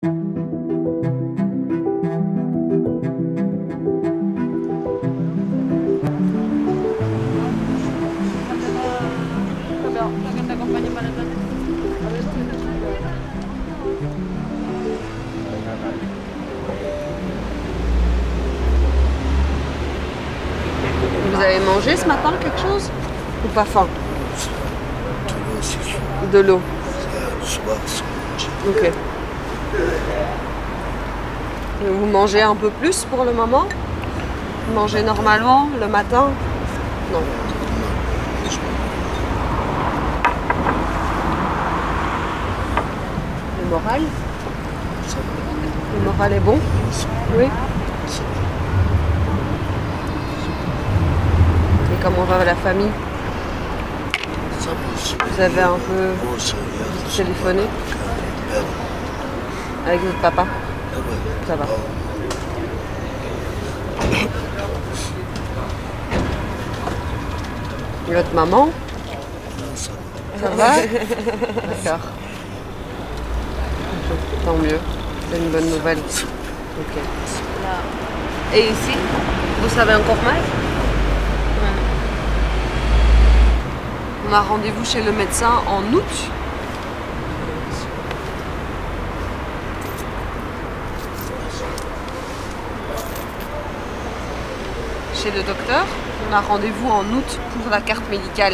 Vous avez mangé ce matin quelque chose? Ou pas faim? De l'eau. Ok. Et vous mangez un peu plus pour le moment? Vous mangez normalement le matin? Non. Le moral? Le moral est bon? Oui. Et comment va la famille? Vous avez un peu téléphoné avec votre papa? Ça va. Et votre maman? Ça va? D'accord. Tant mieux. C'est une bonne nouvelle. Ok. Et ici, vous avez encore mal? On a rendez-vous chez le médecin en août. Chez le docteur, on a rendez-vous en août pour la carte médicale.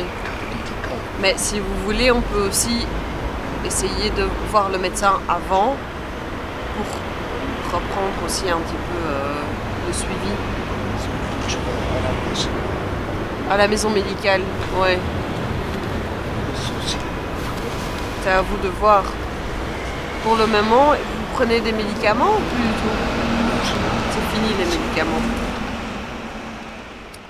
Mais si vous voulez, on peut aussi essayer de voir le médecin avant pour reprendre aussi un petit peu le suivi. À la maison médicale, ouais. C'est à vous de voir. Pour le moment, vous prenez des médicaments ou plus du tout? C'est fini les médicaments.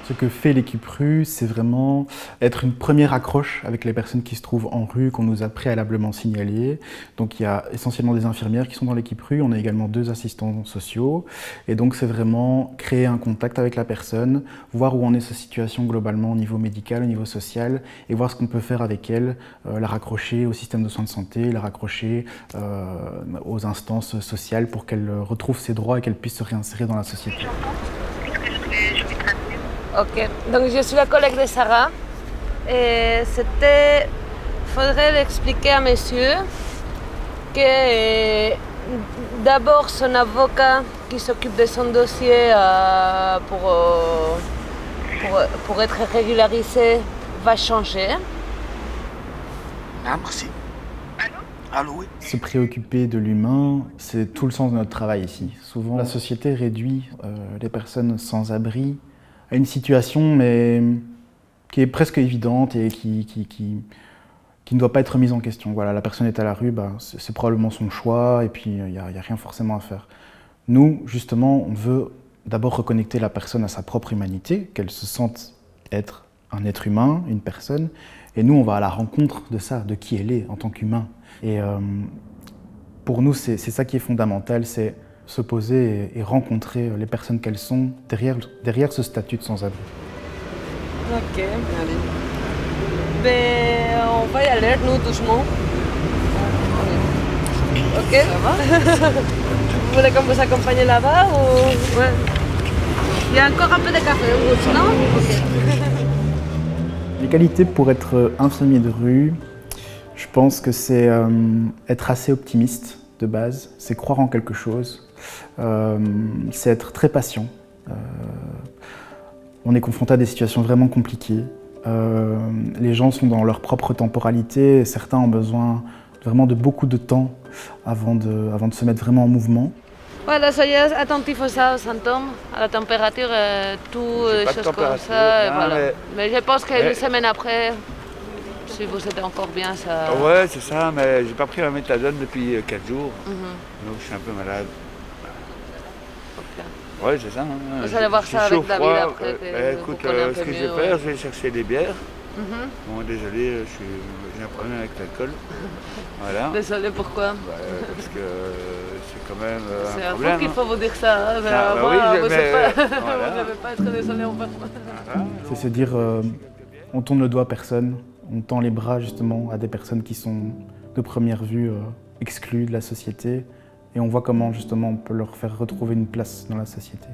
Ce que fait l'équipe rue, c'est vraiment être une première accroche avec les personnes qui se trouvent en rue, qu'on nous a préalablement signalées. Donc il y a essentiellement des infirmières qui sont dans l'équipe rue, on a également 2 assistants sociaux. Et donc c'est vraiment créer un contact avec la personne, voir où en est sa situation globalement au niveau médical, au niveau social, et voir ce qu'on peut faire avec elle, la raccrocher au système de soins de santé, la raccrocher aux instances sociales pour qu'elle retrouve ses droits et qu'elle puisse se réinsérer dans la société. Ok, donc je suis la collègue de Sarah et faudrait l'expliquer à monsieur que d'abord son avocat qui s'occupe de son dossier pour être régularisé va changer. Ah, merci. Allô, oui. Se préoccuper de l'humain, c'est tout le sens de notre travail ici. Souvent, la société réduit les personnes sans abri à une situation mais qui est presque évidente et qui ne doit pas être remise en question. Voilà, la personne est à la rue, bah, c'est probablement son choix et puis il n'y a rien forcément à faire. Nous, justement, on veut d'abord reconnecter la personne à sa propre humanité, qu'elle se sente être un être humain, une personne, et nous, on va à la rencontre de ça, de qui elle est en tant qu'humain. Et pour nous, c'est ça qui est fondamental, c'est se poser et rencontrer les personnes qu'elles sont derrière ce statut de sans-abri. Ok, allez. Ben, on va y aller, nous, doucement. Ok, ça va? Vous voulez qu'on vous accompagne là-bas ou... Ouais. Il y a encore un peu de café en route, non? Ok. Les qualités pour être infirmier de rue, je pense que c'est être assez optimiste de base, c'est croire en quelque chose. C'est être très patient. On est confronté à des situations vraiment compliquées. Les gens sont dans leur propre temporalité. Et certains ont besoin vraiment de beaucoup de temps avant de se mettre vraiment en mouvement. Voilà, soyez attentif aux symptômes, à la température, tout, des choses comme ça. Voilà. Mais je pense qu'une semaine après, si vous êtes encore bien, ça... Ouais, c'est ça, mais j'ai pas pris la méthadone depuis 4 jours. Donc je suis un peu malade. Okay. Ouais, c'est ça. Hein. Vous allez voir ça avec David après. Écoute, ce que je vais faire, je vais chercher des bières. Bon, désolé, j'ai un problème avec l'alcool. Voilà. Désolé, pourquoi? Parce que c'est quand même c'est un à problème. vous qu'il faut vous dire ça. Hein. Vous ne devez pas être désolé envers moi. C'est se dire, on tourne le doigt à personne, on tend les bras justement à des personnes qui sont de première vue exclues de la société. Et on voit comment justement on peut leur faire retrouver une place dans la société.